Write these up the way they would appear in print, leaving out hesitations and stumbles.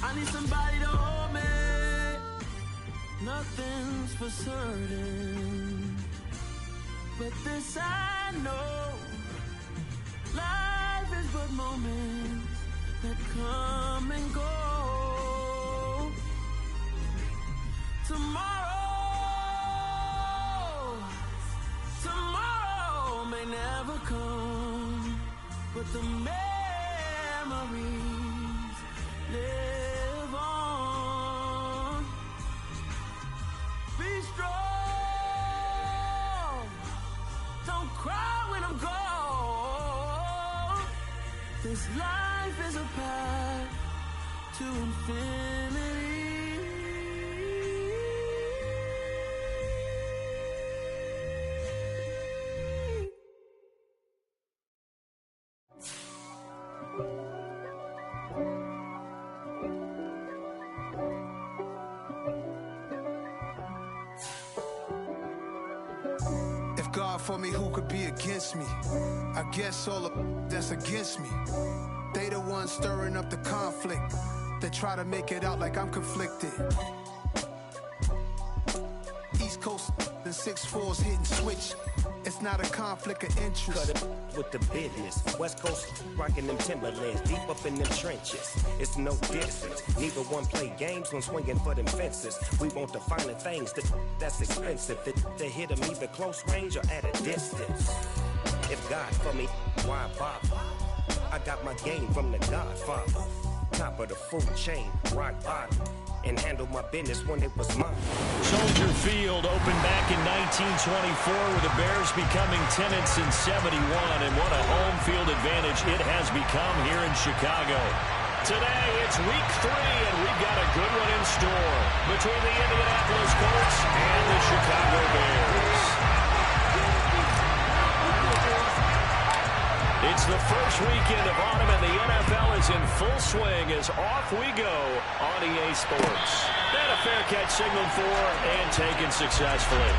I need somebody to hold me. Nothing's for certain, but this I know. Life is but moments that come and go. Tomorrow may never come, but the memories live on. Be strong, don't cry when I'm gone. This life is a path to infinity. God for me, who could be against me? I guess all the that's against me. They the ones stirring up the conflict. They try to make it out like I'm conflicted. East Coast and 6'4's hitting switch. It's not a conflict of interest. Cut it with the business. West Coast rocking them Timberlands, deep up in them trenches. It's no distance. Neither one play games when swinging for them fences. We want the finer things that's expensive. To hit them either close range or at a distance. If God for me, why bother? I got my game from the Godfather. Top of the food chain, rock bottom. And handle my business when it was mine. Soldier Field opened back in 1924 with the Bears becoming tenants in 71, and what a home field advantage it has become here in Chicago. Today it's week 3, and we've got a good one in store between the Indianapolis Colts and the Chicago Bears. It's the first weekend of autumn, and the NFL is in full swing as off we go on EA Sports. And a fair catch signaled for and taken successfully.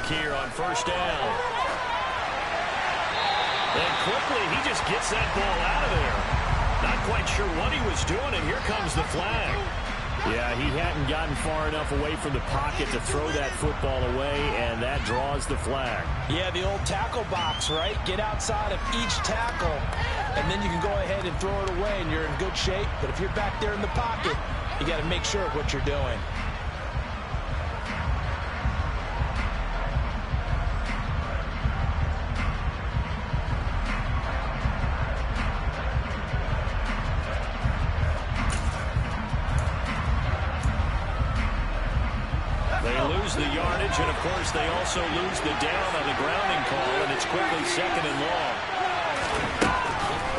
Here on first down. And quickly, he just gets that ball out of there. Not quite sure what he was doing, and here comes the flag. Yeah, he hadn't gotten far enough away from the pocket to throw that football away, and that draws the flag. Yeah, the old tackle box, right? Get outside of each tackle, and then you can go ahead and throw it away, and you're in good shape. But if you're back there in the pocket, you got to make sure of what you're doing. The yardage, and of course they also lose the down on the grounding call, and it's quickly 2nd and long.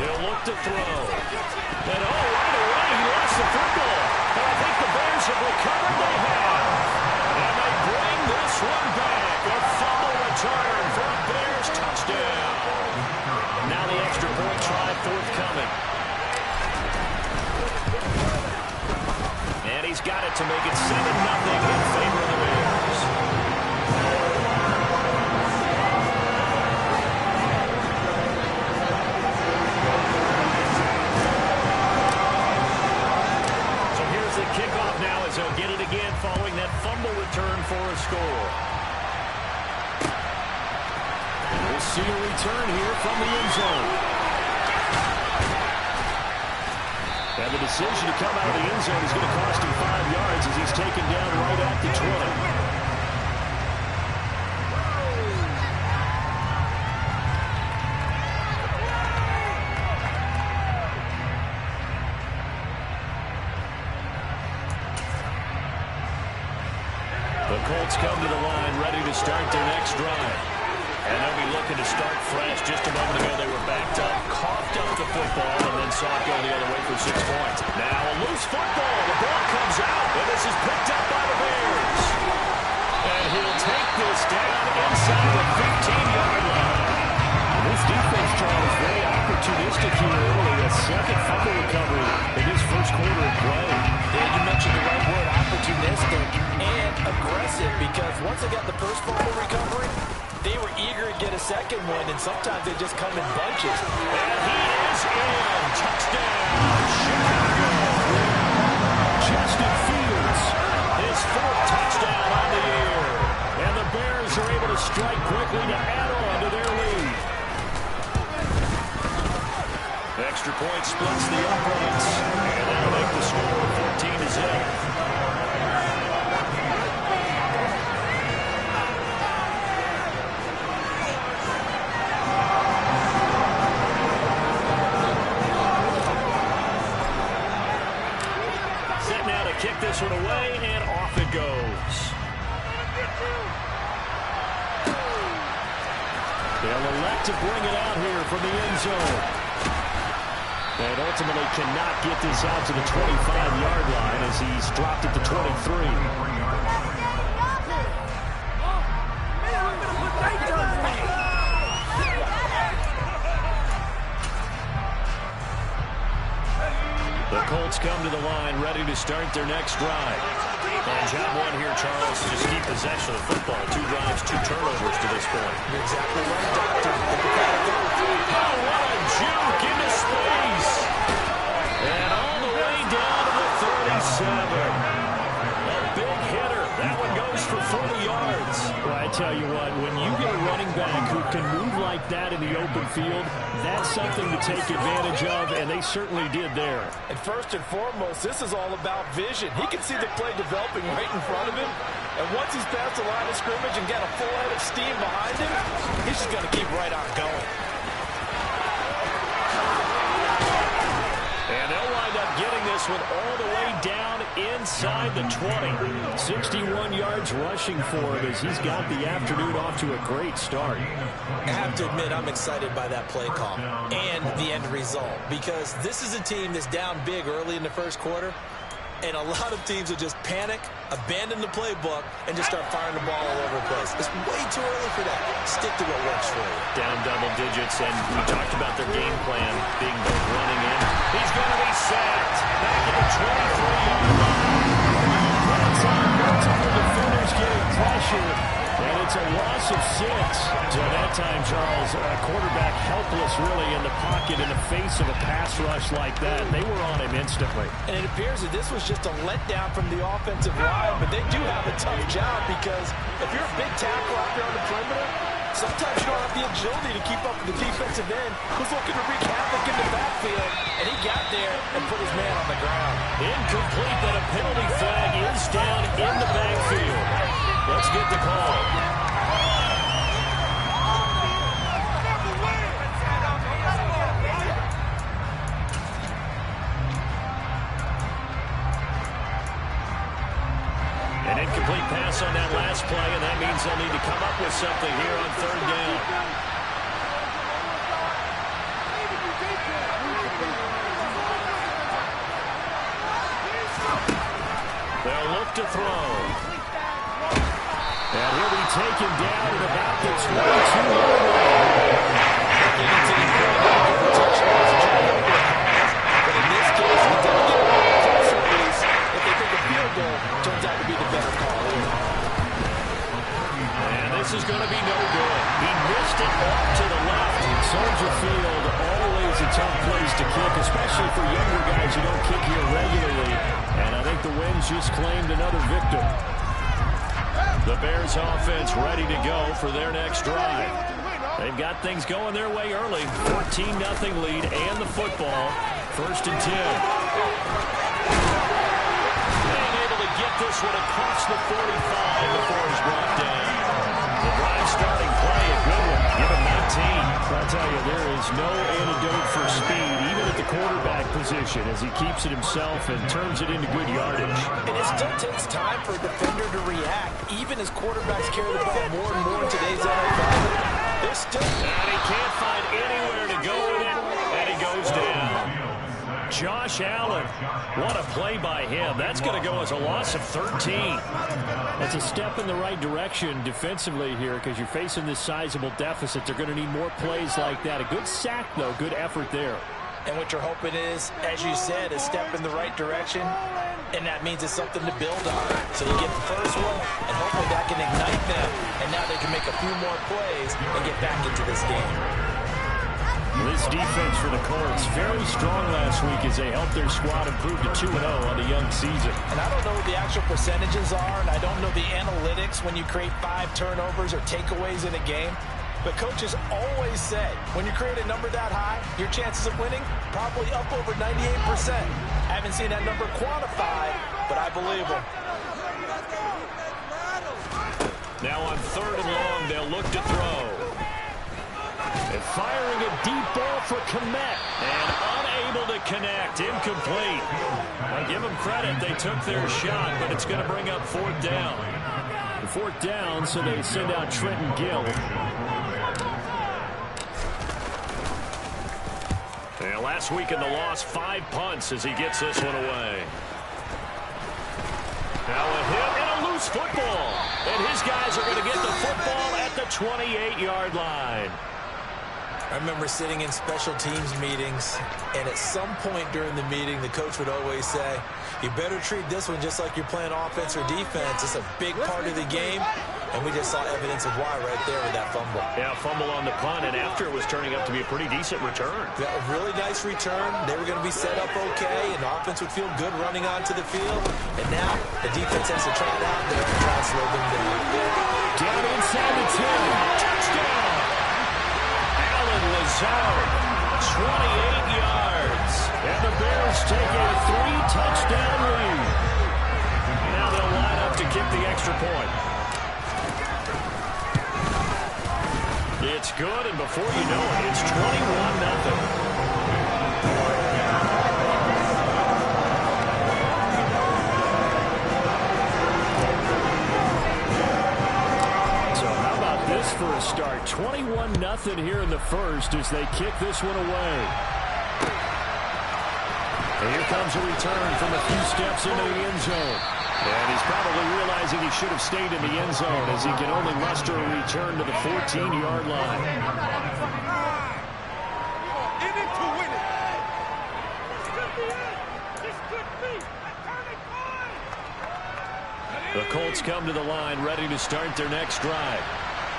He'll look to throw. And right away he lost the football. And I think the Bears have recovered. They have. And they bring this one back. A fumble return for a Bears touchdown. Now the extra point try forthcoming. And he's got it to make it 7-0 in favor of the Bears. Kickoff now as they'll get it again following that fumble return for a score. We'll see a return here from the end zone. And the decision to come out of the end zone is going to cost him 5 yards as he's taken down right at the 20. Colts come to the line ready to start their next drive. And they'll be looking to start fresh. Just a moment ago they were backed up, coughed up the football, and then and saw it go the other way for 6 points. Now a loose football. The ball comes out, and this is picked up by the Bears. And he'll take this down inside the 15-yard line. This defense, Charles, very opportunistic here early. A second fumble recovery in his first quarter of play. Yeah, you mentioned the right word, opportunistic and aggressive, because once they got the first fumble recovery, they were eager to get a second one, and sometimes they just come in bunches. And he is in. Touchdown, Chicago. Justin Fields, his 4th touchdown on the year. And the Bears are able to strike quickly to add on to their lead. Extra point splits the uprights. And that'll make the score 14-0. Set now to kick this one away, and off it goes. They'll elect to bring it out here from the end zone. And ultimately cannot get this out to the 25-yard line as he's dropped at the 23. The Colts come to the line ready to start their next drive. And job one here, Charles, just keep possession of the football. 2 drives, 2 turnovers to this point. You're exactly right, Doctor. Oh, what a juke into space. And all the way down to the 37. A big hitter. That one goes for 40 yards. Well, I tell you what, when you get a running back who can move like that in the open field, that's something to take advantage of, and they certainly did there. And first and foremost, this is all about vision. He can see the play developing right in front of him, and once he's past the line of scrimmage and got a full head of steam behind him, he's just going to keep right on going. And they'll wind up getting this one all the way down inside the 20. 61 yards rushing for him as he's got the afternoon off to a great start. I have to admit, I'm excited by that play call and the end result, because this is a team that's down big early in the first quarter, and a lot of teams will just panic, abandon the playbook, and just start firing the ball all over the place. It's way too early for that. Stick to what works for you. Down double digits, and we talked about their game plan being both running in. He's going to be sacked back at the 23-yard line. That's on multiple defenders getting pressure, and it's a loss of 6. So that time, Charles, a quarterback helpless really in the pocket in the face of a pass rush like that. They were on him instantly. And it appears that this was just a letdown from the offensive line, but they do have a tough job, because if you're a big tackle out there on the perimeter, sometimes you don't have the agility to keep up with the defensive end who's looking to wreak havoc in the backfield, and he got there and put his man on the ground. Incomplete, but a penalty flag is down in the backfield. Let's get the call. An incomplete pass on that last play, and that means they'll need to come up with something here on 3rd down. They'll look to throw. And he'll be taken down at about the 22-yard line. But in this case, he didn't get a close release. If they think a field goal turns out to be the better call here. And this is going to be no good. He missed it off to the left. Soldier Field, always a tough place to kick, especially for younger guys who don't kick here regularly. And I think the Winds just claimed another victim. The Bears offense ready to go for their next drive. They've got things going their way early. 14-0 lead and the football. 1st and 10. Being able to get this one across the 45 before he's brought down. The drive starting play, a good one. Give him 19. I'll tell you, there is no antidote for speed, even at the quarterback position, as he keeps it himself and turns it into good yardage. And it still takes time for a defender to react, even as quarterbacks carry the ball more and more in today's NFL. They're still... And he can't find anywhere to go with it, and he goes down. Josh Allen. What a play by him. That's going to go as a loss of 13. That's a step in the right direction defensively here because you're facing this sizable deficit. They're going to need more plays like that. A good sack, though. Good effort there. And what you're hoping is, as you said, a step in the right direction, and that means it's something to build on. So you get the first one, and hopefully that can ignite them, and now they can make a few more plays and get back into this game. This defense for the Colts, very strong last week as they helped their squad improve to 2-0 on the young season. And I don't know what the actual percentages are, and I don't know the analytics when you create 5 turnovers or takeaways in a game. But coaches always say, when you create a number that high, your chances of winning probably up over 98%. I haven't seen that number quantified, but I believe them. Now on 3rd and long, they'll look to throw. And firing a deep ball for Komet. And unable to connect. Incomplete. I give them credit. They took their shot, but it's going to bring up 4th down. 4th down, so they send out Trenton Gill. And last week in the loss, 5 punts as he gets this one away. Now a hit and a loose football. And his guys are going to get the football at the 28-yard line. I remember sitting in special teams meetings, and at some point during the meeting, the coach would always say, you better treat this one just like you're playing offense or defense. It's a big part of the game, and we just saw evidence of why right there with that fumble. Yeah, fumble on the punt, and after it was turning up to be a pretty decent return. Yeah, a really nice return. They were going to be set up okay, and the offense would feel good running onto the field. And now the defense has to try it out there and try to slow them down. Down inside the 10. Touchdown! Lazard, 28 yards. And the Bears take a 3-touchdown lead. Now they'll line up to kick the extra point. It's good, and before you know it, it's 21-0. For a start, 21-0 here in the first as they kick this one away. And here comes a return from a few steps into the end zone. And he's probably realizing he should have stayed in the end zone as he can only muster a return to the 14-yard line. The Colts come to the line ready to start their next drive.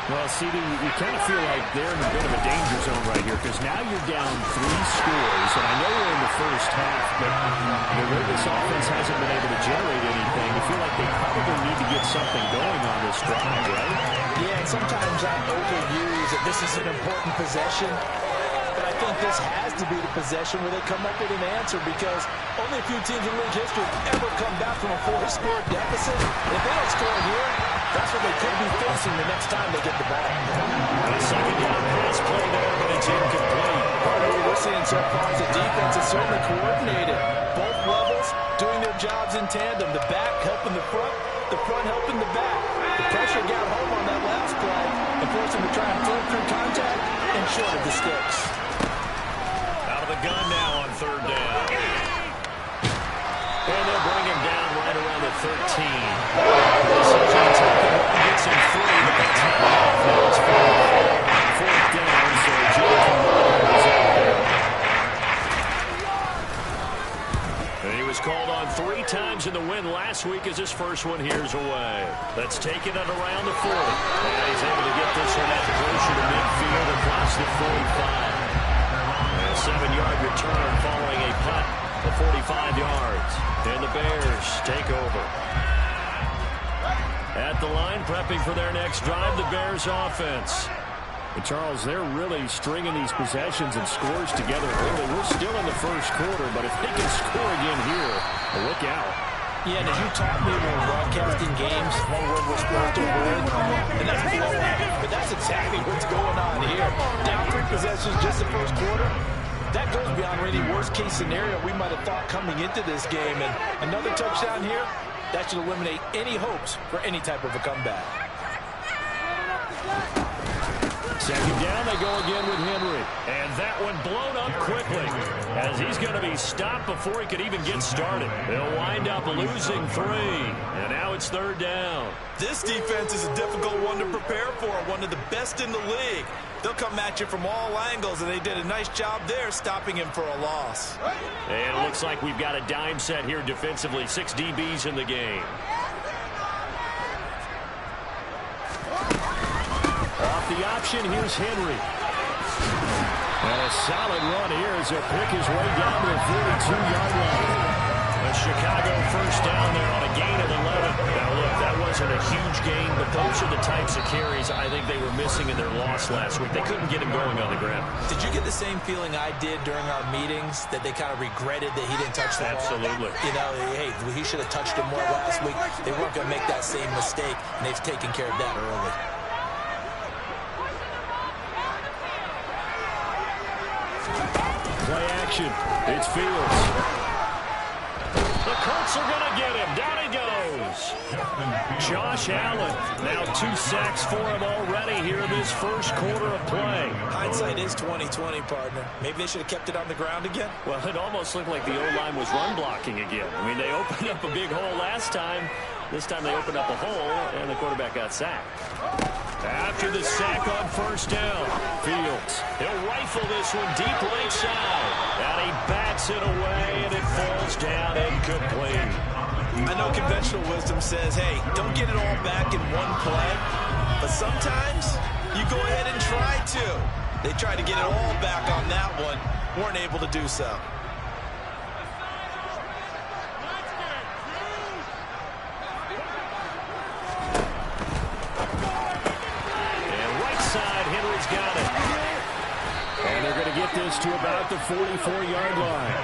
Well, CD, you kind of feel like they're in a bit of a danger zone right here because now you're down 3 scores, and I know we're in the first half, but the way this offense hasn't been able to generate anything, you feel like they probably need to get something going on this drive, right? Yeah, and sometimes I overuse that this is an important possession, but I think this has to be the possession where they come up with an answer because only a few teams in league history ever come back from a 4-score deficit. And if they don't score here, that's what they could be facing the next time they get the ball. A second down pass play there, but it's incomplete. Part of what we're seeing so far is the defense is certainly coordinated. Both levels doing their jobs in tandem. The back helping the front helping the back. The pressure got home on that last play and forced them to try and throw through contact and short of the sticks. Out of the gun now on 3rd down. And they'll bring him down right around the 13. Gets him free, but that's not enough. It's 4th down, so Jonathan is out there. And he was called on 3 times in the win last week as his first one here's away. Let's take it at around the 40. And he's able to get this one at closer to midfield across the 45. And a 7-yard return following a punt of 45 yards. And the Bears take over. At the line, prepping for their next drive, the Bears offense. And Charles, they're really stringing these possessions and scores together early. We're still in the first quarter, but if they can score again here, look out. Yeah, and as you taught me when we're broadcasting games, one word we're supposed to avoid, and that's blowout. But that's exactly what's going on here. Down 3 possessions just the first quarter. That goes beyond any worst-case scenario we might have thought coming into this game. And another touchdown here, that should eliminate any hopes for any type of a comeback. Second down, they go again with Henry. And that one blown up quickly as he's going to be stopped before he could even get started. They'll wind up losing 3. And now it's third down. This defense is a difficult one to prepare for, one of the best in the league. They'll come at you from all angles, and they did a nice job there stopping him for a loss. And it looks like we've got a dime set here defensively. 6 DBs in the game. Off the option, here's Henry. And a solid run here as he'll pick his way down to the 42-yard line. A Chicago first down there on a gain of 11. Now, look, that wasn't a huge gain, but those are the types of carries I think they were missing in their loss last week. They couldn't get him going on the ground. Did you get the same feeling I did during our meetings, that they kind of regretted that he didn't touch the ball? Absolutely. You know, hey, he should have touched it more last week. They weren't going to make that same mistake, and they've taken care of that early. Play action. It's Fields. The Colts are going to get him. Down he goes. Josh Allen. Now 2 sacks for him already here in this first quarter of play. Hindsight is 20/20, partner. Maybe they should have kept it on the ground again. Well, it almost looked like the O-line was run blocking again. I mean, they opened up a big hole last time. This time they opened up a hole, and the quarterback got sacked. After the sack on first down, Fields. He'll rifle this one deep right side. And he bats it away, and it falls down incomplete. I know conventional wisdom says, hey, don't get it all back in one play. But sometimes you go ahead and try to. They tried to get it all back on that one. Weren't able to do so. Henry's got it. And they're going to get this to about the 44-yard line.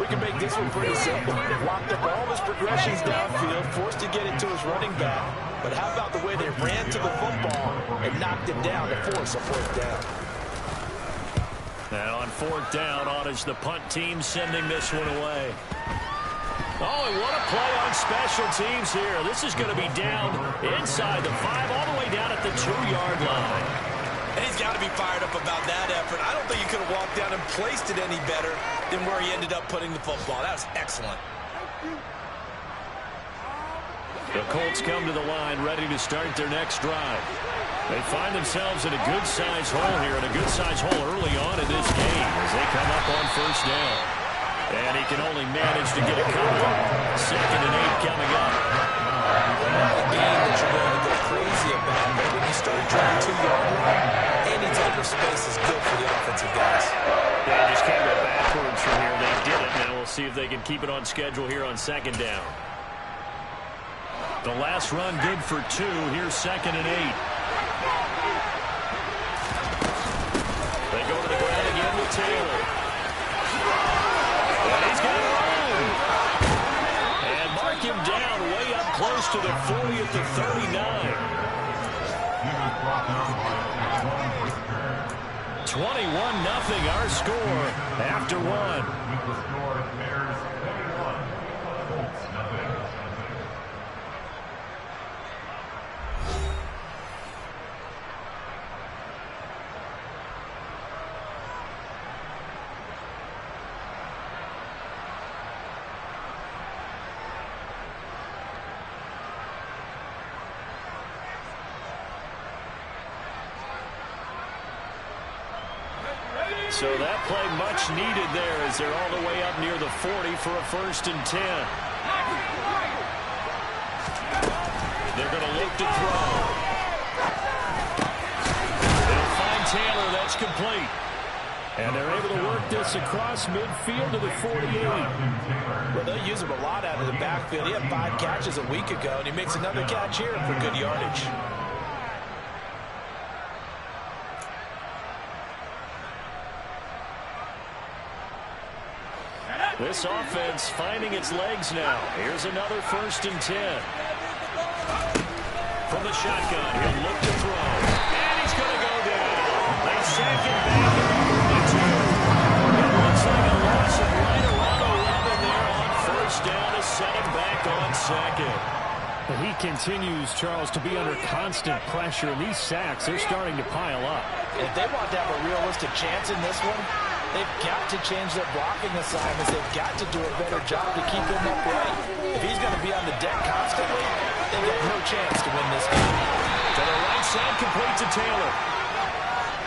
We can make this one pretty simple. Locked up all his progressions downfield, forced to get it to his running back. But how about the way they ran to the football and knocked him down to force a fourth down? Now on fourth down, on is the punt team sending this one away. Oh, and what a play on special teams here. This is going to be down inside the 5, all the way down at the 2-yard line. And he's got to be fired up about that effort. I don't think he could have walked down and placed it any better than where he ended up putting the football. That was excellent. The Colts come to the line ready to start their next drive. They find themselves in a good-sized hole here, and a good-sized hole early on in this game as they come up on first down. And he can only manage to get a couple. 2nd and 8 coming up. A game that you're going to go crazy about, but when you start trying 2-yard line, any type of space is good for the offensive guys. They just can't go backwards from here. They did it. Now we'll see if they can keep it on schedule here on 2nd down. The last run good for 2. Here's 2nd and 8. They go to the ground again with Taylor. And he's got to run. And mark him down way up close to the 40 at the 39. 21-0 our score after 1. So that play much needed there as they're all the way up near the 40 for a 1st and 10. They're going to look to throw. They'll find Taylor. That's complete. And they're able to work this across midfield to the 48. Well, they'll use him a lot out of the backfield. He had 5 catches a week ago, and he makes another catch here for good yardage. This offense finding its legs now. Here's another 1st and 10. From the shotgun, he'll look to throw. And he's going to go down. They sack him back at the 42. It looks like a loss of right around 11 there on 1st down to set him back on 2nd. He continues, Charles, to be under constant pressure, and these sacks, they're starting to pile up. If they want to have a realistic chance in this one, they've got to change their blocking assignments. They've got to do a better job to keep him upright. If he's going to be on the deck constantly, they've got no chance to win this game. To the right side, complete to Taylor.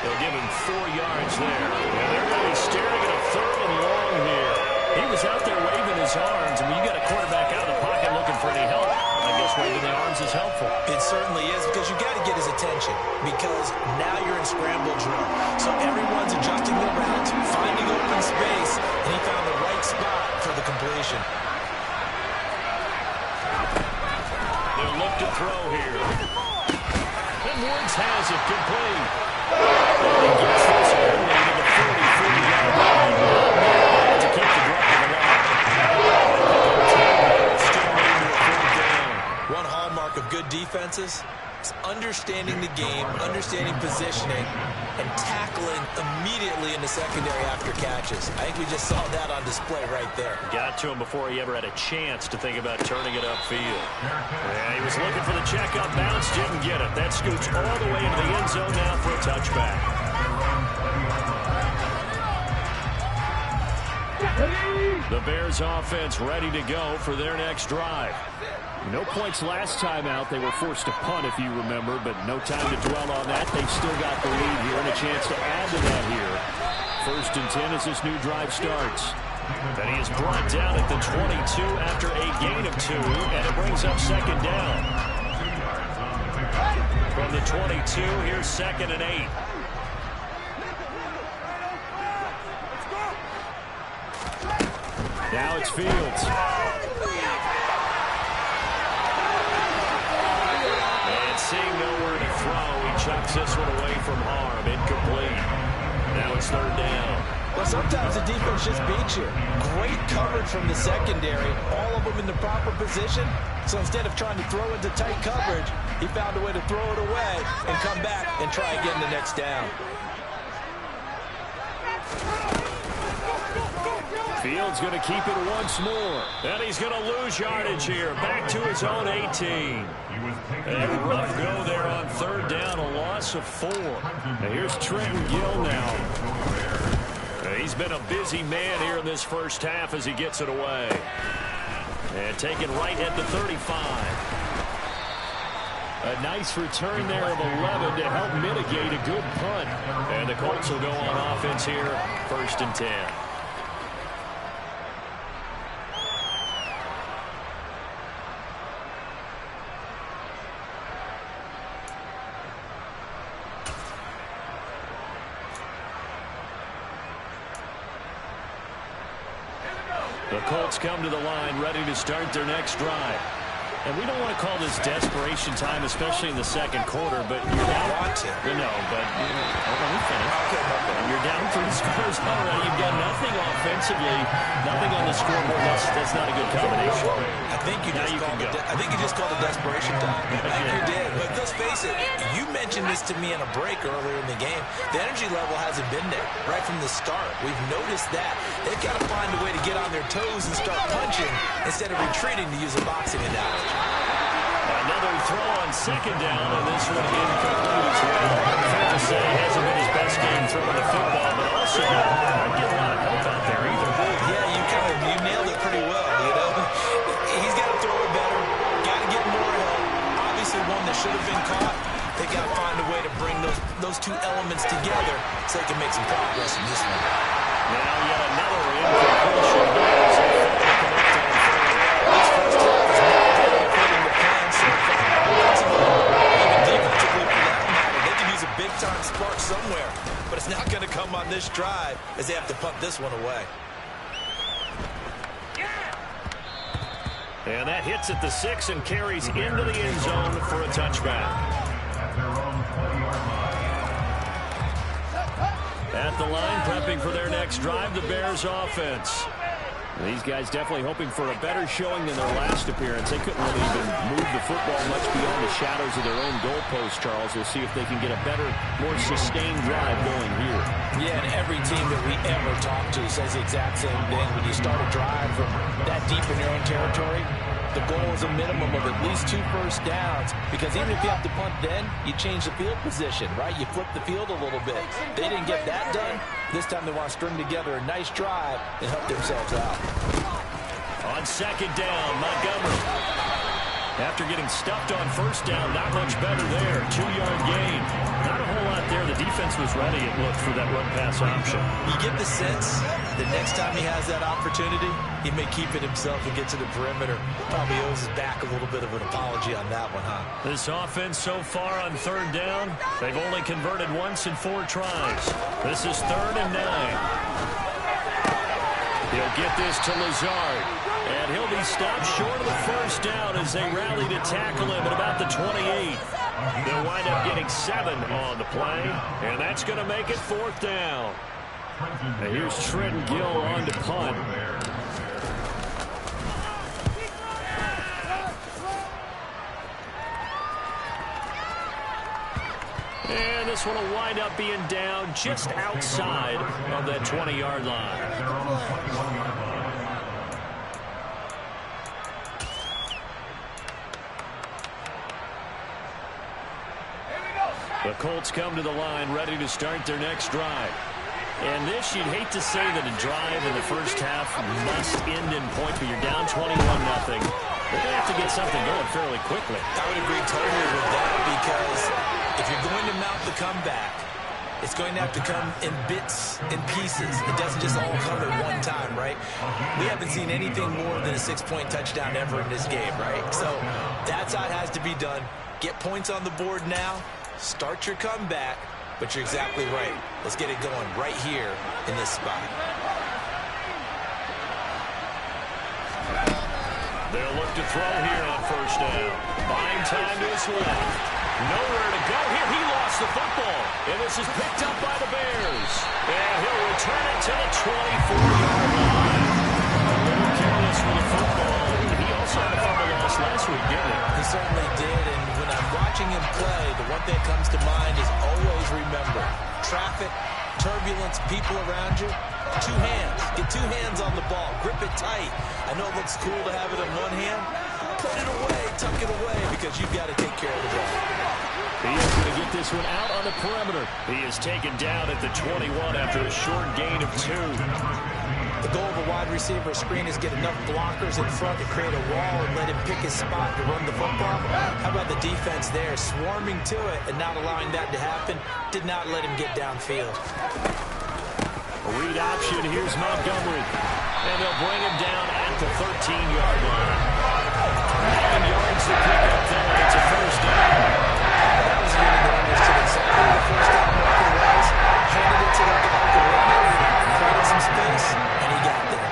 They'll give him 4 yards there. And they're really staring at a 3rd and long here. He was out there waving his arms. I mean, you got a quarterback out of the pocket looking for any help. I guess waving the arms is helpful. It certainly is, because you got to get his attention, because now you're in scramble drill. So everyone's adjusting their routes, finding open space, and he found the right spot for the completion. They'll look to throw here. And Woods has it complete. And he gets this early to the 40-yard line. To keep the drive alive. Still leading to a 4th down. One hallmark of good defenses is understanding the game, understanding positioning, and tackling immediately in the secondary after catches. I think we just saw that on display right there. Got to him before he ever had a chance to think about turning it upfield. Yeah, he was looking for the checkup bounce, didn't get it. That scoots all the way into the end zone now for a touchback. The Bears offense ready to go for their next drive. No points last time out. They were forced to punt, if you remember, but no time to dwell on that. They've still got the lead here and a chance to add to that here. 1st and 10 as this new drive starts. And he is brought down at the 22 after a gain of 2, and it brings up 2nd down. From the 22, here's 2nd and 8. Now it's Fields. And seeing nowhere to throw, he chucks this one away from harm. Incomplete. Now it's 3rd down. Well, sometimes the defense just beats you. Great coverage from the secondary, all of them in the proper position. So instead of trying to throw into tight coverage, he found a way to throw it away and come back and try again the next down. Fields going to keep it once more. And he's going to lose yardage here. Back to his own 18. A rough go there on 3rd down, a loss of 4. Now here's Trenton Gill now. He's been a busy man here in this first half as he gets it away. And taken right at the 35. A nice return there of 11 to help mitigate a good punt. And the Colts will go on offense here, 1st and 10. The Colts come to the line, ready to start their next drive. And we don't want to call this desperation time, especially in the 2nd quarter, but you're down. Want to. No, but let me finish. You're down 3 scores already. You've got nothing offensively, nothing on the scoreboard. That's not a good combination. I think you just called it desperation time. I think you did. But let's face it, you mentioned this to me in a break earlier in the game. The energy level hasn't been there right from the start. We've noticed that. They've got to find a way to get on their toes and start punching instead of retreating, to use a boxing analogy. Another throw on 2nd down, and this one incomplete as well. Fair to say, hasn't been his best game throwing the football, but also not getting a lot of help out there either. Yeah, you nailed it pretty well, you know. He's got to throw it better, got to get more help. Obviously one that should have been caught. They got to find a way to bring those 2 elements together so they can make some progress in this one. Now yet another incompletion here as they fail to connect on 3rd. This first half is not including the plan so far. Even defensively, for that matter, they can use a big-time spark somewhere, but it's not going to come on this drive as they have to punt this one away. And that hits at the 6 and carries into the end zone for a touchback. At the line, prepping for their next drive, the Bears offense. These guys definitely hoping for a better showing than their last appearance. They couldn't really even move the football much beyond the shadows of their own goalpost, Charles. We'll see if they can get a better, more sustained drive going here. Yeah, and every team that we ever talk to says the exact same thing. When you start a drive from that deep in your own territory, the goal is a minimum of at least 2 first downs, because even if you have to punt then, you change the field position, right? You flip the field a little bit. They didn't get that done. This time they want to string together a nice drive and help themselves out. On second down, Montgomery. After getting stuffed on first down, not much better there. 2-yard gain. Not a whole lot there. The defense was ready, it looked, for that run-pass option. You get the sense that next time he has that opportunity, he may keep it himself and get to the perimeter. Probably owes his back a little bit of an apology on that one, huh? This offense so far on third down, they've only converted once in 4 tries. This is 3rd and 9. He'll get this to Lazard. And he'll be stopped short of the first down as they rally to tackle him at about the 28. They'll wind up getting 7 on the play, and that's going to make it 4th down. And here's Trent Gill on to punt. And this one will wind up being down just outside of that 20-yard line. The Colts come to the line ready to start their next drive. And this, you'd hate to say that a drive in the first half must end in points, but you're down 21-0. They're going to have to get something going fairly quickly. I would agree totally with that, because if you're going to mount the comeback, it's going to have to come in bits and pieces. It doesn't just all come at one time, right? We haven't seen anything more than a 6-point touchdown ever in this game, right? So that's how it has to be done. Get points on the board now. Start your comeback, but you're exactly right. Let's get it going right here in this spot. They'll look to throw here on first down. Buying time to his left. Nowhere to go here. He lost the football. And this is picked up by the Bears. And he'll return it to the 24-yard line. A little careless with the football. He also had a fumble loss last week, didn't he? He certainly did, and when I'm watching him play, the one thing that comes to mind is always remember, traffic, turbulence, people around you, 2 hands. Get 2 hands on the ball. Grip it tight. I know it looks cool to have it in one hand. Put it away, tuck it away, because you've got to take care of the ball. He is going to get this one out on the perimeter. He is taken down at the 21 after a short gain of 2. The goal of a wide receiver screen is get enough blockers in front to create a wall and let him pick his spot to run the football. How about the defense there, swarming to it and not allowing that to happen? Did not let him get downfield. A read option, here's Montgomery. And they'll bring him down at the 13-yard line. 9 yards to pick up there. It's a first down. That was a unit that understood exactly where the first down marker was, handed it to the guy to run it, created some space, and he got there.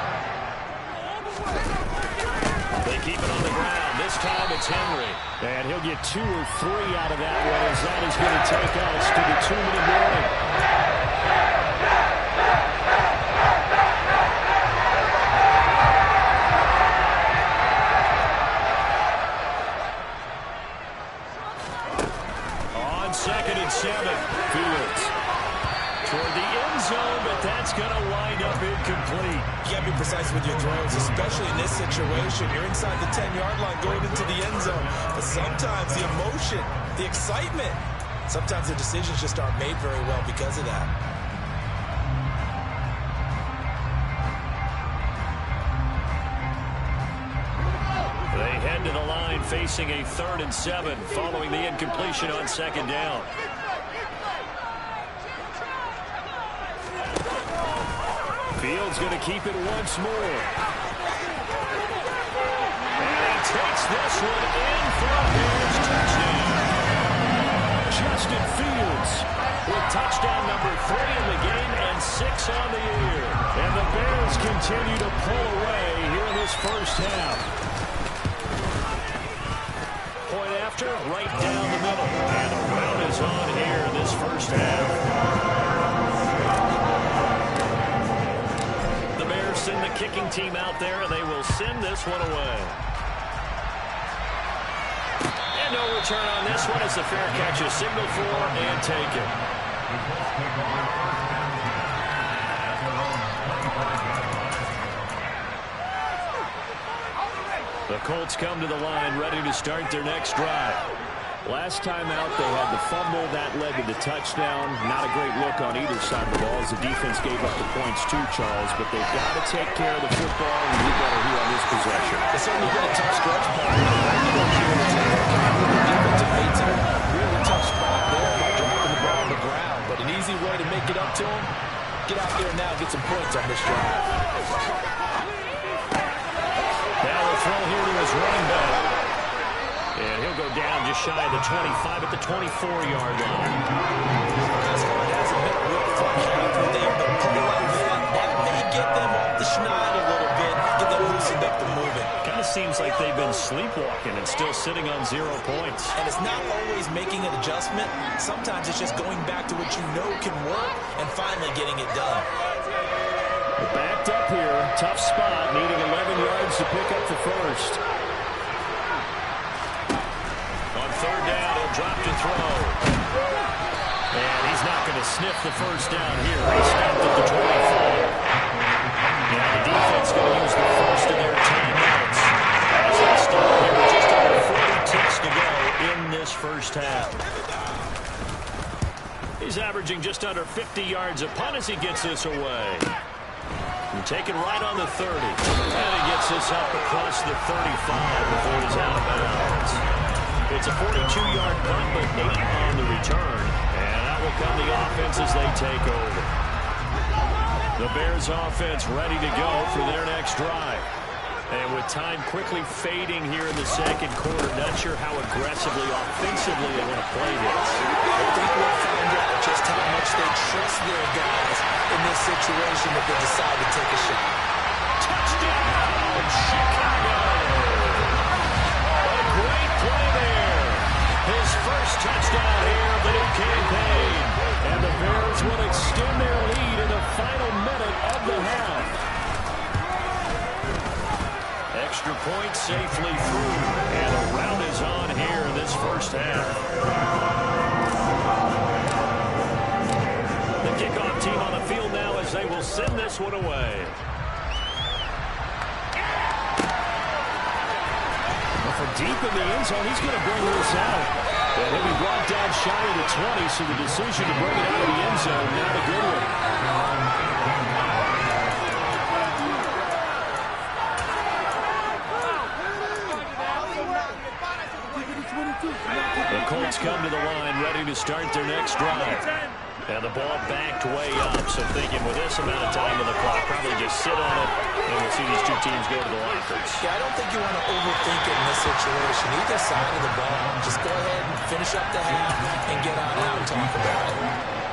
They keep it on the ground. This time it's Henry. And he'll get 2 or 3 out of that one, as that is going to take us to the 2-minute warning. On 2nd and 7, Fields toward the end zone, but that's going to wind up incomplete. You got to be precise with your throws, especially in this situation. You're inside the 10-yard line going into the end zone. But sometimes the emotion, the excitement, sometimes the decisions just aren't made very well because of that. They head to the line facing a 3rd and 7 following the incompletion on 2nd down. Fields going to keep it once more. And he takes this one in for a Bears touchdown. Justin Fields with touchdown number 3 in the game and 6 on the year. And the Bears continue to pull away here in this first half. Point after, right down the middle. And a run is on here in this first half. Send the kicking team out there, and they will send this one away. And no return on this one as the fair catch is signaled for and taken. The Colts come to the line, ready to start their next drive. Last time out, they had the fumble. That led to the touchdown. Not a great look on either side of the ball as the defense gave up the points too, Charles. But they've got to take care of the football and do better here on this possession. It's certainly been a tough stretch, Paul. Defensive mates in a really tough spot there by dropping the ball on the ground. But an easy way to make it up to them, get out there now and get some points on this drive. Now the throw here to his running back. And he'll go down just shy of the 25 at the 24-yard line. Hasn't been a real fun half there, but play like that may get them off the schneid a little bit, get them loosened up and moving. Kind of seems like they've been sleepwalking and still sitting on 0 points. And it's not always making an adjustment. Sometimes it's just going back to what you know can work and finally getting it done. We're backed up here. Tough spot, needing 11 yards to pick up the first. On third down, he'll drop to throw. And he's not going to sniff the first down here. He stopped at the 25. And the defense going to use the first of their timeouts. As they start here with just under 40 ticks to go in this first half. He's averaging just under 50 yards a punt as he gets this away. And taken right on the 30. And he gets this up across the 35 before he's out of bounds. It's a 42-yard punt, but 8 on the return. And out will come the offense as they take over. The Bears offense ready to go for their next drive. And with time quickly fading here in the second quarter, not sure how aggressively, offensively they want to play this. I think we'll find out just how much they trust their guys in this situation if they decide to take a shot. Touchdown, Chicago! A great play there. His first touchdown here of the new campaign. And the Bears will extend their lead in the final minute of the half. Extra point safely through. And a round is on here in this first half. The kickoff team on the field now as they will send this one away. Well, from deep in the end zone, he's going to bring this out. And he'll be brought down shy of the 20, so the decision to bring it out of the end zone, not a good one. The Colts come to the line, ready to start their next drive. And the ball backed way up, so thinking with this amount of time on the clock, probably just sit on it, and we'll see these two teams go to the lockers. Yeah, I don't think you want to overthink it in this situation. Either side of the ball, just go ahead and finish up the half and get on out and talk about it.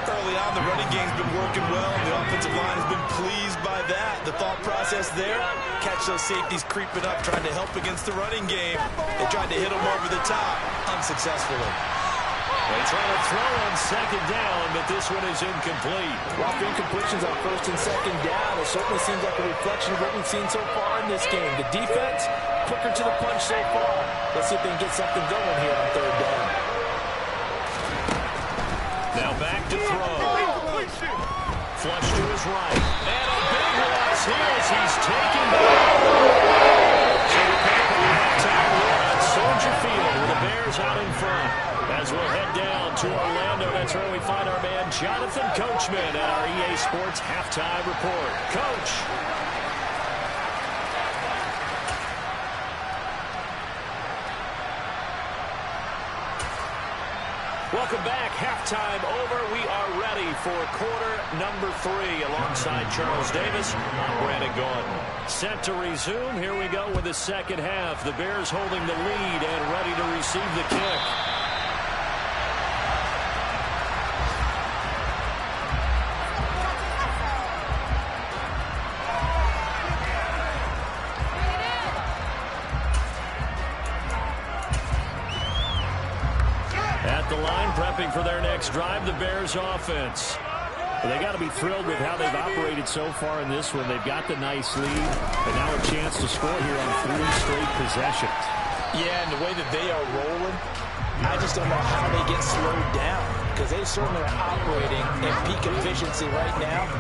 Early on, the running game's been working well, and the offensive line has been pleased by that. The thought process there, catch those safeties creeping up, trying to help against the running game. They tried to hit them over the top, unsuccessfully. They try to throw on second down, but this one is incomplete. Well, incompletions on first and second down, it certainly seems like a reflection of what we've seen so far in this game. The defense, quicker to the punch so far. Let's see if they can get something going here on third down. Now back to throw. Flush to his right. And a big loss here as he's taken down. So we pick up a halftime run at Soldier Field with the Bears out in front. As we'll head down to Orlando, that's where we find our man Jonathan Coachman at our EA Sports Halftime Report. Coach. Welcome back. Halftime over. We are ready for quarter number 3 alongside Charles Davis. I'm Brandon Gordon. Set to resume. Here we go with the second half. The Bears holding the lead and ready to receive the kick. At the line, prepping for their next drive, the Bears offense. Well, they got to be thrilled with how they've operated so far in this one. They've got the nice lead, and now a chance to score here on 3 straight possessions. Yeah, and the way that they are rolling, I just don't know how they get slowed down, because they certainly are operating at peak efficiency right now.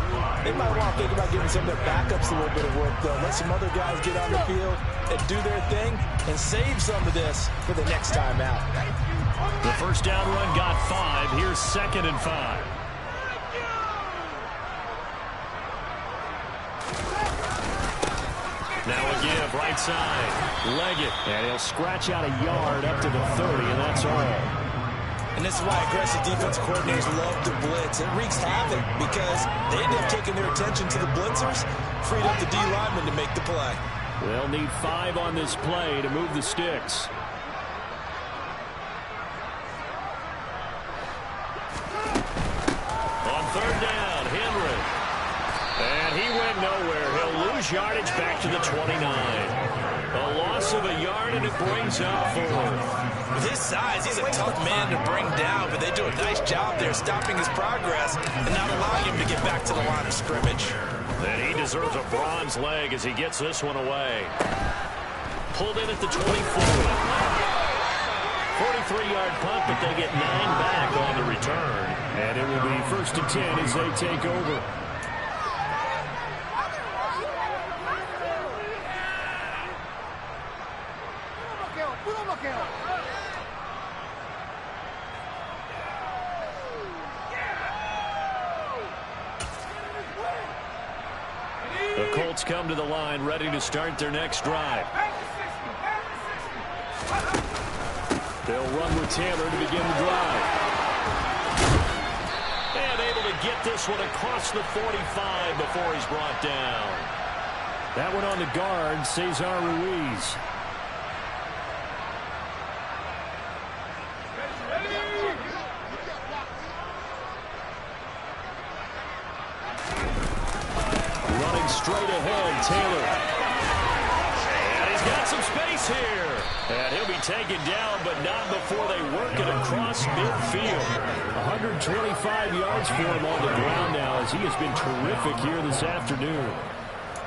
They might want to think about giving some of their backups a little bit of work, though. Let some other guys get on the field and do their thing and save some of this for the next time out. The first down run got 5. Here's 2nd and 5. Now a give, right side. Leggett. And he'll scratch out a yard up to the 30, and that's all. And this is why aggressive defense coordinators love to blitz. It wreaks havoc because they end up taking their attention to the blitzers, freed up the D lineman to make the play. They'll need 5 on this play to move the sticks. On 3rd down, Henry. And he went nowhere. He'll lose yardage back to the 29. A loss of a yard, and it brings up 4th. With his size, he's a tough man to bring down, but they do a nice job there stopping his progress and not allowing him to get back to the line of scrimmage. And he deserves a bronze leg as he gets this one away. Pulled in at the 24. 43-yard punt, but they get 9 back on the return. And it will be 1st and 10 as they take over. The Colts come to the line, ready to start their next drive. They'll run with Taylor to begin the drive. And able to get this one across the 45 before he's brought down. That one on the guard, Cesar Ruiz. Running straight ahead, Taylor. And he's got some space here. And he'll be taken down, but not before they work it across midfield. 125 yards for him on the ground now, as he has been terrific here this afternoon.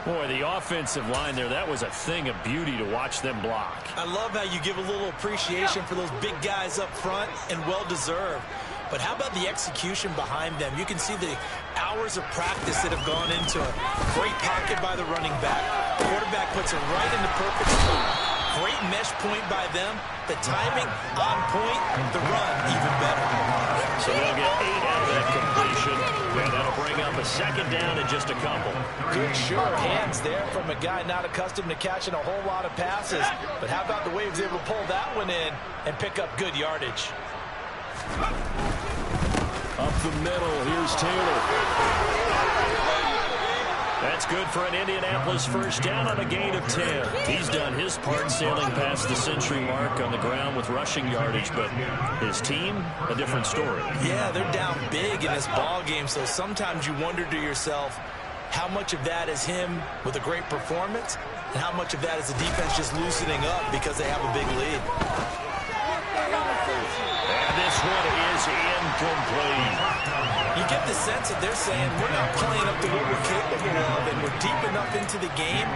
Boy, the offensive line there, that was a thing of beauty to watch them block. I love how you give a little appreciation for those big guys up front, and well-deserved. But how about the execution behind them? You can see the hours of practice that have gone into it. Great pocket by the running back. Quarterback puts it right in the perfect spot. Great mesh point by them. The timing on point. The run even better. So they'll get 8 out of that completion. And that'll bring up a 2nd down and just a couple. Good sure hands there from a guy not accustomed to catching a whole lot of passes. But how about the way he was able to pull that one in and pick up good yardage? Up the middle, here's Taylor. That's good for an Indianapolis first down on a gain of 10. He's done his part sailing past the century mark on the ground with rushing yardage, but his team, a different story. Yeah, they're down big in this ball game, so sometimes you wonder to yourself how much of that is him with a great performance and how much of that is the defense just loosening up because they have a big lead. And this one is incomplete. You get the sense that they're saying we're not playing up to what we're capable of, and we're deep enough into the game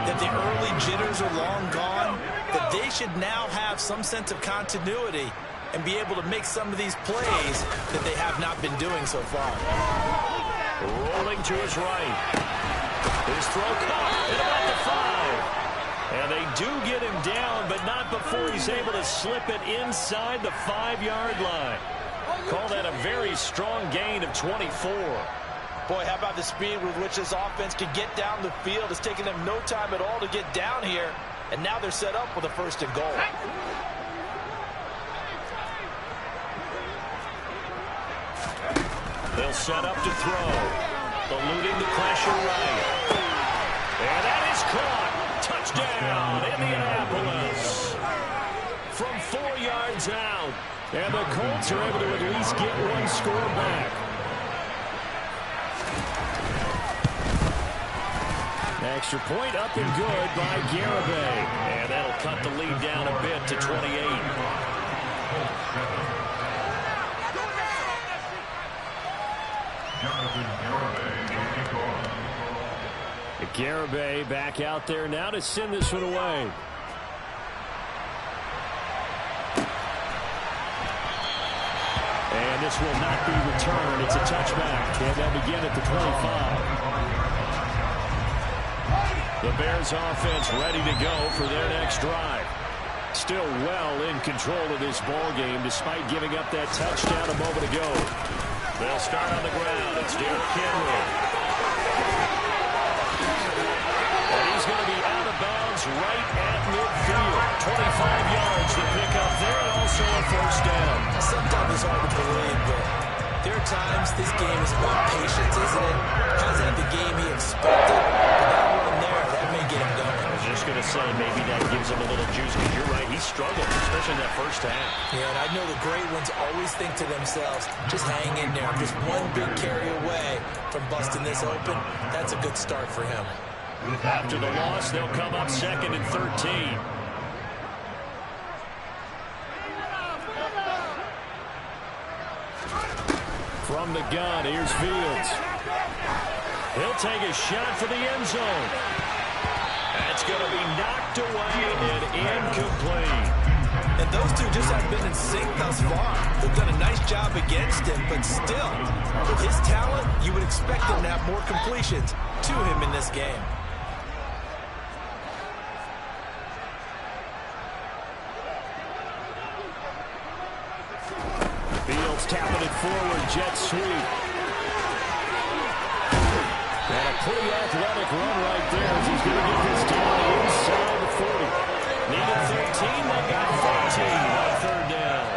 that the early jitters are long gone, that they should now have some sense of continuity and be able to make some of these plays that they have not been doing so far. Rolling to his right. His throw caught at about the 5. And they do get him down, but not before he's able to slip it inside the 5-yard line. Call that a very strong gain of 24. Boy, how about the speed with which this offense can get down the field? It's taken them no time at all to get down here, and now they're set up with a 1st and goal. They'll set up to throw. Eluding the pressure right. And that is caught. Touchdown, Indianapolis. From 4 yards out. And the Colts are able to at least get one score back. Extra point up and good by Garibay. And that'll cut the lead down a bit to 28. Garibay back out there now to send this one away. And this will not be returned. It's a touchback, and they'll begin at the 25. The Bears offense ready to go for their next drive. Still well in control of this ball game despite giving up that touchdown a moment ago. They'll start on the ground. It's Derrick Henry. And he's going to be out of bounds right at midfield. 25 yards to pick up there, and also a first down. Sometimes it's hard to believe, but there are times this game is about patience, isn't it? Hasn't had the game he expected, but that one there, that may get him going. I was just going to say maybe that gives him a little juice, because you're right, he struggled, especially in that first half. Yeah, and I know the great ones always think to themselves, just hang in there. Just one big carry away from busting this open. That's a good start for him. After the loss, they'll come up 2nd and 13. From the gun, here's Fields. He'll take a shot for the end zone. That's going to be knocked away and incomplete. And those two just haven't been in sync thus far. They've done a nice job against him, but still, with his talent, you would expect him to have more completions to him in this game. Fields tapping it forward, jet sweep. And a pretty athletic run right there as he's going to get this down inside the 40. Needed 13, they got 14 on 3rd down.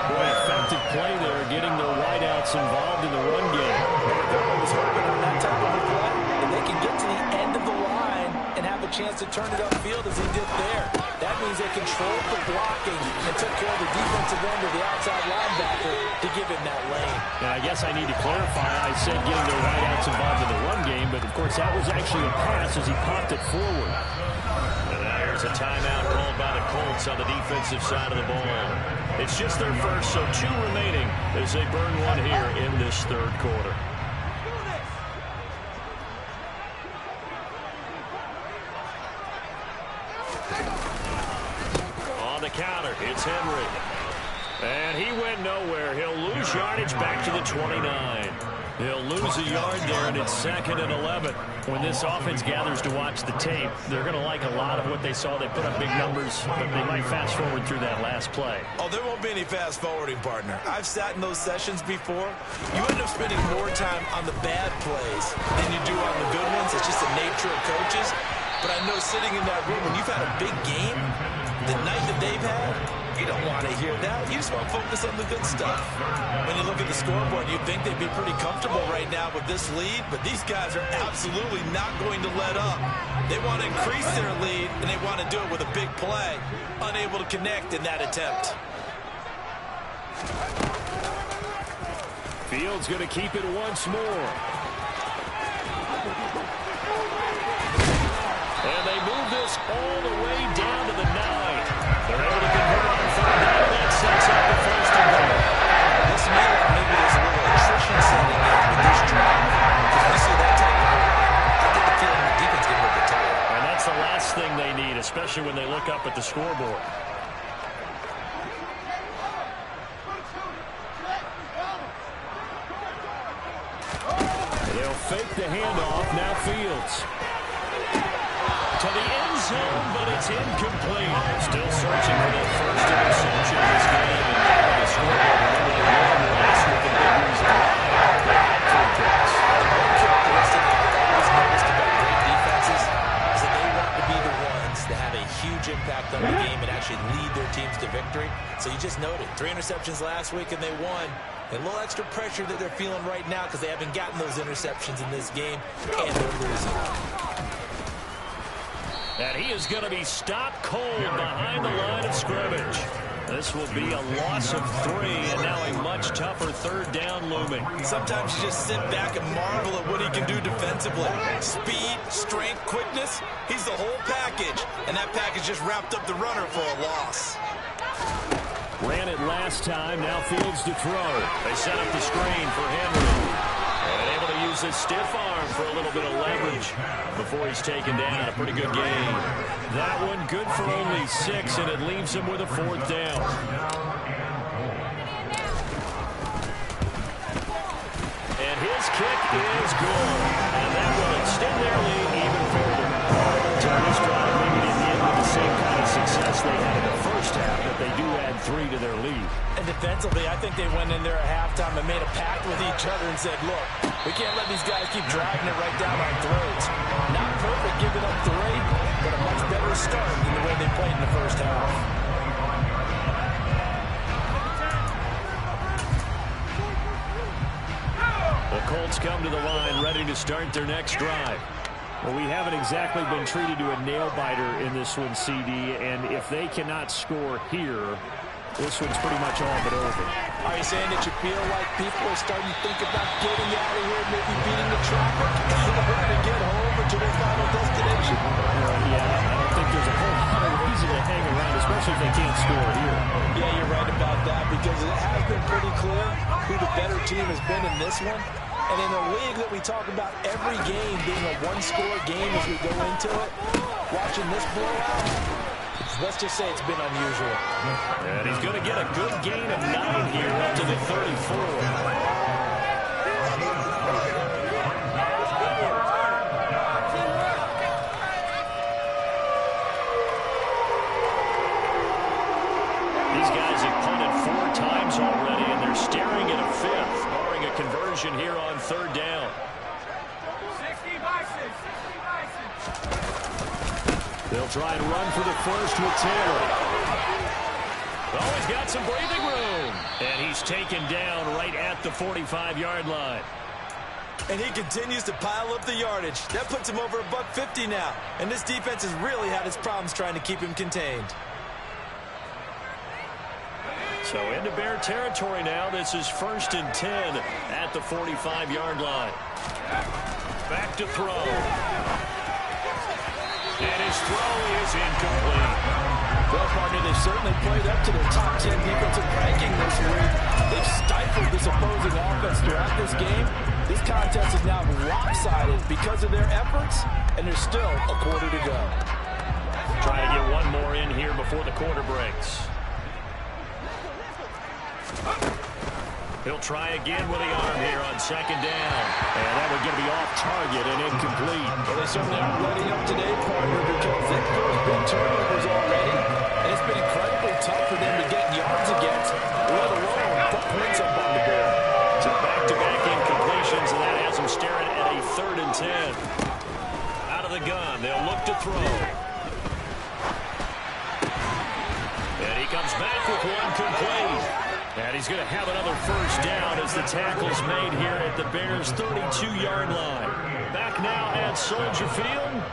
Boy, effective play there, getting their wideouts involved in the run game. They're always hoping on that type of a play, and they can get to the end of the line and have a chance to turn it upfield as he did there. That means they controlled the blocking and took care of the defensive end of the outside linebacker to give him that lane. And I guess I need to clarify, I said getting their wideouts involved in the run game, but of course that was actually a pass as he popped it forward. And now here's a timeout called by the Colts on the defensive side of the ball. It's just their first, so 2 remaining as they burn one here in this 3rd quarter. On the counter, it's Henry. And he went nowhere. He'll lose yardage back to the 29. He'll lose a yard there, and it's 2nd and 11. When this offense gathers to watch the tape, they're going to like a lot of what they saw. They put up big numbers, but they might fast forward through that last play. Oh, there won't be any fast forwarding, partner. I've sat in those sessions before. You end up spending more time on the bad plays than you do on the good ones. It's just the nature of coaches. But I know sitting in that room, when you've had a big game, the night that they've had, you don't want to hear that. You just want to focus on the good stuff. When you look at the scoreboard, you'd think they'd be pretty comfortable right now with this lead, but these guys are absolutely not going to let up. They want to increase their lead, and they want to do it with a big play. Unable to connect in that attempt. Fields going to keep it once more. And they move this all the way down to the 9. They're able to convert on 3rd down, and that sets up the 1st and goal. This may like maybe there's a little attrition setting in with this drive. If you see that type of play, I get the feeling the defense getting a little bit tired. And that's the last thing they need, especially when they look up at the scoreboard. They'll fake the handoff. Now Fields. To the end zone, but it's incomplete. Still searching for that first interception of this game. And now the scoreboard. Remember, they won last with the big reason why. They had 3 picks. One characteristic I've always noticed about great defenses is that they want to be the ones that have a huge impact on the game and actually lead their teams to victory. So you just noted 3 interceptions last week, and they won. And a little extra pressure that they're feeling right now because they haven't gotten those interceptions in this game, and they're losing. And he is going to be stopped cold behind the line of scrimmage. This will be a loss of 3, and now a much tougher 3rd down looming. Sometimes you just sit back and marvel at what he can do defensively. Speed, strength, quickness, he's the whole package. And that package just wrapped up the runner for a loss. Ran it last time, now Fields to throw. They set up the screen for Henry. And able to use his stiff arm for a little bit of leverage before he's taken down. A pretty good game. That one good for only 6, and it leaves him with a 4th down. is good. And that will extend their lead even further. This drive maybe didn't end with the same kind of success they had in the first half, but they do add 3 to their lead. And defensively, I think they went in there at halftime and made a pact with each other and said, look, we can't let these guys keep driving it right down our throats. Not perfect giving up 3, but a much better start than the way they played in the first half. The Colts come to the line ready to start their next drive. Well, we haven't exactly been treated to a nail-biter in this one, CD, and if they cannot score here, this one's pretty much all but over. Are you saying that you feel like people are starting to think about getting out of here, maybe beating the traffic, to get home or to their final destination? Yeah, I don't think there's a whole lot of reason to hang around, especially if they can't score here. Yeah, you're right about that, because it has been pretty clear who the better team has been in this one. And in a league that we talk about every game being a one-score game as we go into it, watching this blowout, let's just say it's been unusual. And he's going to get a good gain of 9 here up to the 34. Already, and they're staring at a 5th, barring a conversion here on 3rd down. They'll try and run for the first with Taylor. Oh, he's got some breathing room. And he's taken down right at the 45-yard line. And he continues to pile up the yardage. That puts him over $150 now. And this defense has really had its problems trying to keep him contained. So into Bear territory now. This is 1st and 10 at the 45-yard line. Back to throw. And his throw is incomplete. Well, partner, they've certainly played up to their top 10 defensive ranking this week. They've stifled this opposing offense throughout this game. This contest is now lopsided because of their efforts, and there's still a quarter to go. Trying to get one more in here before the quarter breaks. He'll try again with the arm here on 2nd down. And that would get to be off target and incomplete. Well, they certainly aren't letting up today, partner, because they've caused big turnovers already. And it's been incredibly tough for them to get yards against, let alone put points up on the board. So back-to-back incompletions, and that has them staring at a 3rd and 10. Out of the gun, they'll look to throw. And he comes back with one complete. And he's going to have another first down as the tackle's made here at the Bears' 32-yard line. Back now at Soldier Field.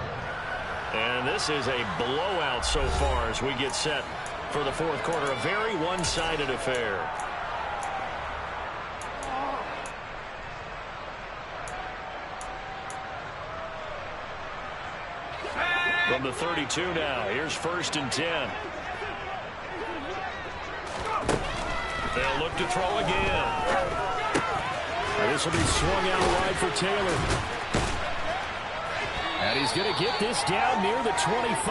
And this is a blowout so far as we get set for the 4th quarter. A very one-sided affair. From the 32 now, here's 1st and 10. They'll look to throw again. This will be swung out wide for Taylor. And he's going to get this down near the 25.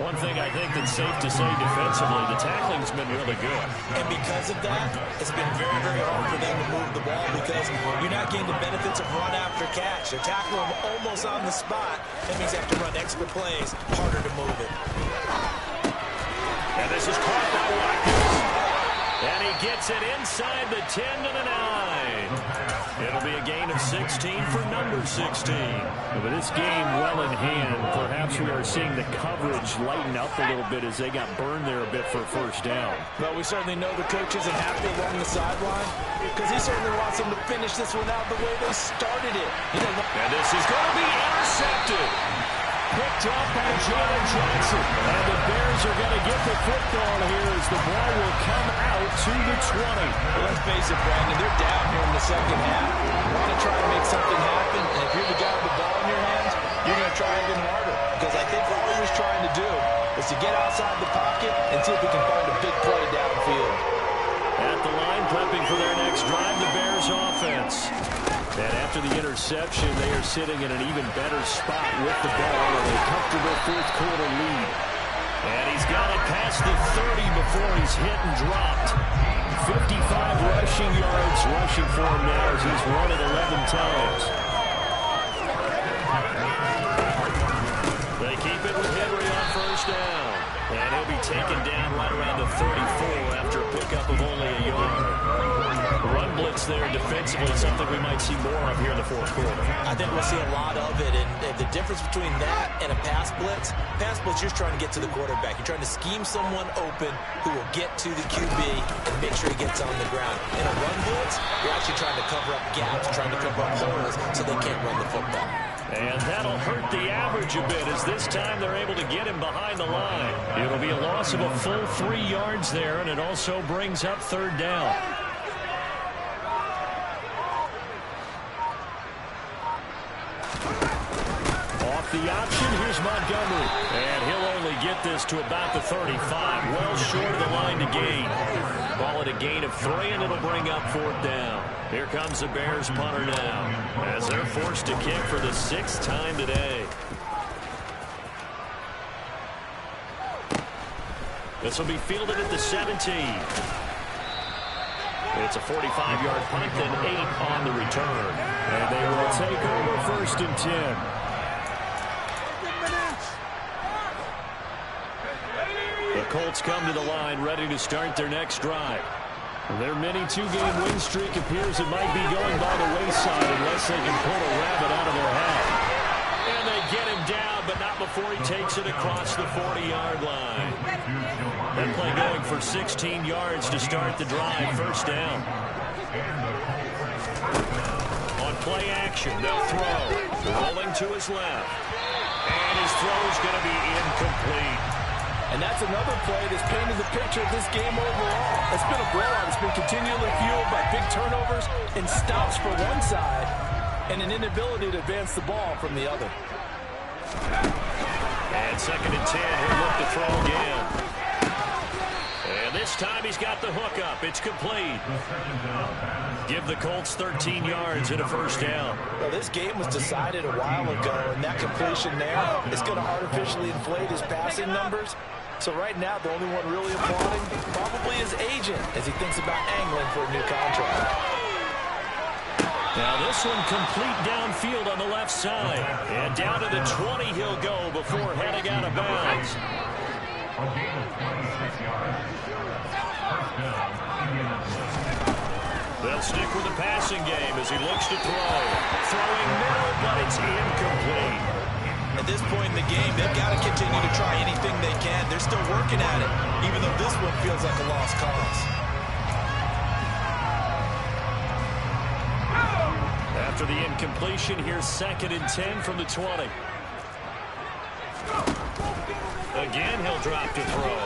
One thing I think that's safe to say defensively, the tackling's been really good. And because of that, it's been very, very hard for them to move the ball because you're not getting the benefits of run after catch. They're tackling them almost on the spot. That means they have to run extra plays, harder to move it. And this is caught by Watkins. And he gets it inside the 10 to the 9. It'll be a gain of 16 for number 16. With this game well in hand, perhaps we are seeing the coverage lighten up a little bit as they got burned there a bit for a first down. Well, we certainly know the coach isn't happy along the sideline because he certainly wants them to finish this one out the way they started it. And this is going to be intercepted. Picked up by Jalen Johnson. And the Bears are going to get the football here as the ball will come out to the 20. Well, let's face it, Brandon, they're down here in the second half. You want to try to make something happen, and if you're the guy with the ball in your hands, you're going to try even harder. Because I think all he was trying to do is to get outside the pocket and see if he can find a big play downfield. At the line, prepping for their next drive, the Bears offense. And after the interception, they are sitting in an even better spot with the ball with a comfortable 4th quarter lead. And he's got it past the 30 before he's hit and dropped. 55 rushing yards rushing for him now as he's run it 11 times. They keep it with Henry on first down. And he'll be taken down right around the 34 after a pickup of only a yard. Run blitz there defensively, something we might see more of here in the fourth quarter. I think we'll see a lot of it, and the difference between that and a pass blitz, you're just trying to get to the quarterback. You're trying to scheme someone open who will get to the QB and make sure he gets on the ground. In a run blitz, you're actually trying to cover up gaps, trying to cover up holes so they can't run the football. And that'll hurt the average a bit as this time they're able to get him behind the line. It'll be a loss of a full 3 yards there, and it also brings up third down. Off the option, here's Montgomery. And he'll only get this to about the 35, well short of the line to gain. Ball at a gain of 3, and it'll bring up fourth down. Here comes the Bears punter now as they're forced to kick for the 6th time today. This will be fielded at the 17. It's a 45-yard punt, then 8 on the return. And they will take over 1st and 10. The Colts come to the line ready to start their next drive. Their mini 2-game win streak appears it might be going by the wayside unless they can pull a rabbit out of their hat. And they get him down, but not before he takes it across the 40-yard line. That play going for 16 yards to start the drive, first down. On play action, they'll throw. Rolling to his left. And his throw is going to be incomplete. And that's another play that's painted the picture of this game overall. It's been a blowout. It's been continually fueled by big turnovers and stops for one side and an inability to advance the ball from the other. And 2nd and 10, he'll look to throw again. And this time he's got the hook up. It's complete. Give the Colts 13 yards and a first down. Well, this game was decided a while ago, and that completion there is going to artificially inflate his passing numbers. So right now, the only one really applauding probably his agent as he thinks about angling for a new contract. Now this one complete downfield on the left side. And down to the 20 he'll go before heading out of bounds. They'll stick with the passing game as he looks to throw. Throwing middle, but it's incomplete. At this point in the game, they've got to continue to try anything they can. They're still working at it, even though this one feels like a lost cause. After the incompletion, here's 2nd and 10 from the 20. Again, he'll drop to throw.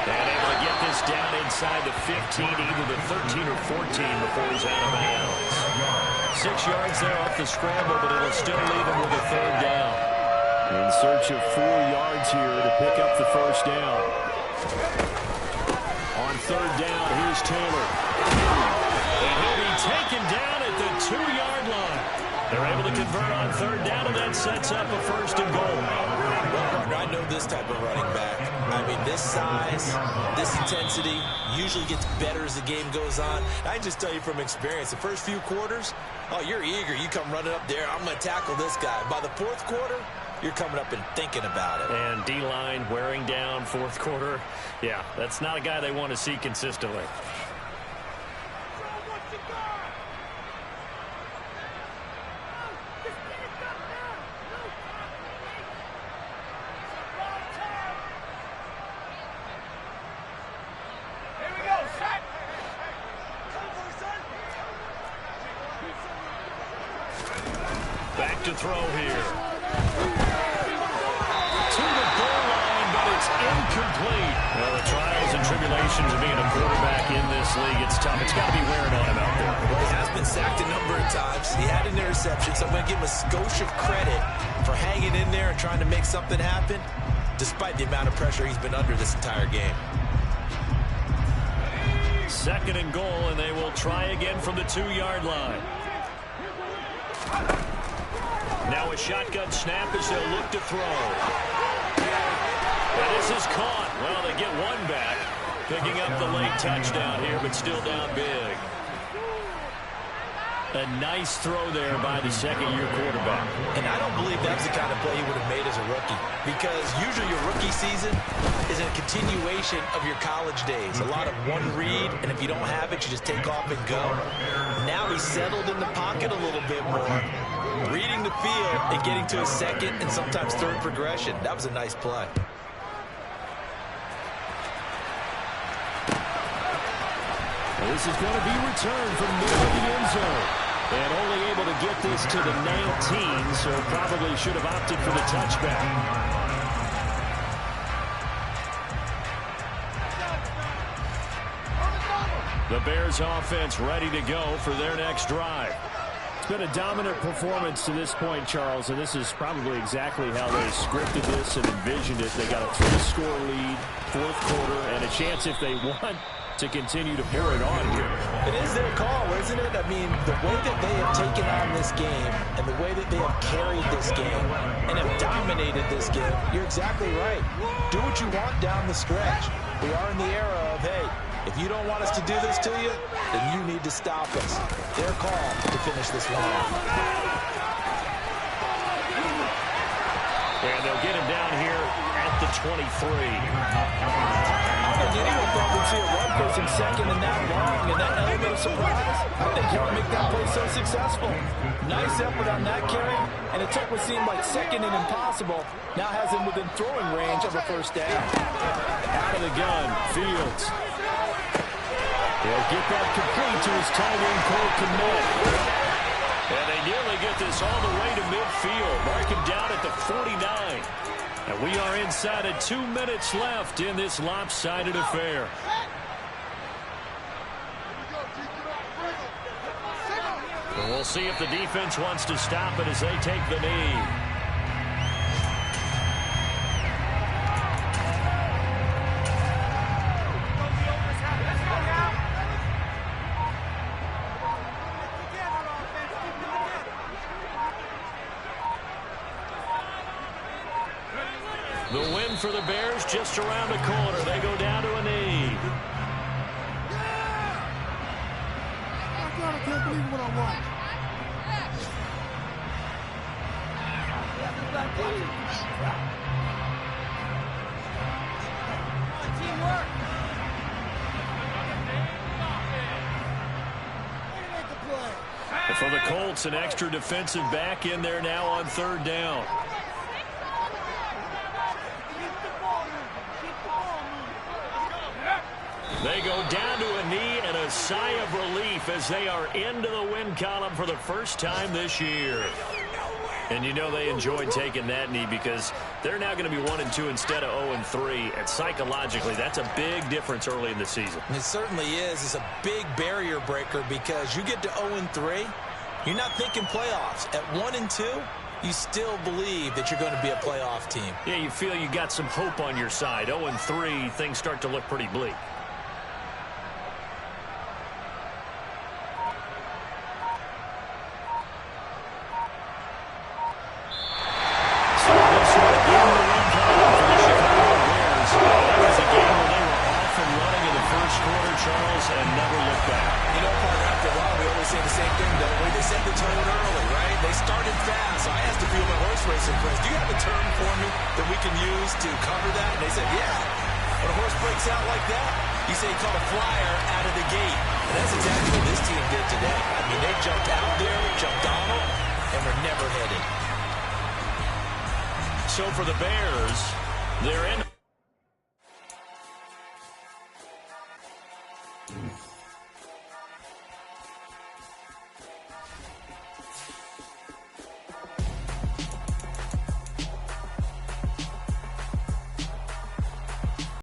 And able to get this down inside the 15, either the 13 or 14 before he's out of bounds. 6 yards there off the scramble, but it'll still leave him with a third down. In search of 4 yards here to pick up the first down. On third down, here's Taylor. And he'll be taken down at the 2-yard line. They're able to convert on third down, and that sets up a 1st and goal. Well, I know this type of running back. I mean, this size, this intensity usually gets better as the game goes on. I can just tell you from experience, the first few quarters, oh, you're eager. You come running up there, I'm going to tackle this guy. By the 4th quarter, you're coming up and thinking about it. And D-line wearing down 4th quarter. Yeah, that's not a guy they want to see consistently. Back to throw here. To the goal line, but it's incomplete. Well, the trials and tribulations of being a quarterback in this league, it's tough. It's got to be wearing on him out there. Well, he has been sacked a number of times. He had an interception, so I'm going to give him a skosh of credit for hanging in there and trying to make something happen, despite the amount of pressure he's been under this entire game. 2nd and goal, and they will try again from the 2-yard line. Now a shotgun snap as they'll look to throw. And this is caught. Well, they get one back. Picking up the late touchdown here, but still down big. A nice throw there by the second-year quarterback. And I don't believe that's the kind of play he would have made as a rookie, because usually your rookie season is a continuation of your college days. A lot of one read, and if you don't have it, you just take off and go. Now he's settled in the pocket a little bit more, reading the field and getting to his second and sometimes third progression. That was a nice play. This is going to be returned from near the end zone. And only able to get this to the 19, so probably should have opted for the touchback. The Bears offense ready to go for their next drive. It's been a dominant performance to this point, Charles, and this is probably exactly how they scripted this and envisioned it. They got a 3-score lead, fourth quarter, and a chance if they want to continue to pour it on here. It is their call, isn't it? I mean, the way that they have taken on this game and the way that they have carried this game and have dominated this game, you're exactly right. Do what you want down the stretch. We are in the era of, hey, if you don't want us to do this to you, then you need to stop us. Their call to finish this one off. And they'll get him down here at the 23. Anyone thought we'd see a run pushing second and that long, and that element of surprise, they can't make that play so successful. Nice effort on that carry, and it took what seemed like second and impossible, now has him within throwing range of a first down. Out of the gun, Fields. He'll get that complete to his tight end, Cole Kmet. And they nearly get this all the way to midfield. Mark him down at the 49. And we are inside of 2 minutes left in this lopsided affair. And we'll see if the defense wants to stop it as they take the knee. The win for the Bears just around the corner. They go down to a knee. I can't believe what I watched. Teamwork. And for the Colts, an extra defensive back in there now on third down. They go down to a knee and a sigh of relief as they are into the win column for the first time this year. And you know they enjoyed taking that knee because they're now going to be 1-2 instead of 0-3. And psychologically, that's a big difference early in the season. It certainly is. It's a big barrier breaker because you get to 0-3, you're not thinking playoffs. At 1-2, you still believe that you're going to be a playoff team. Yeah, you feel you got some hope on your side. 0-3, things start to look pretty bleak. So for the Bears, they're into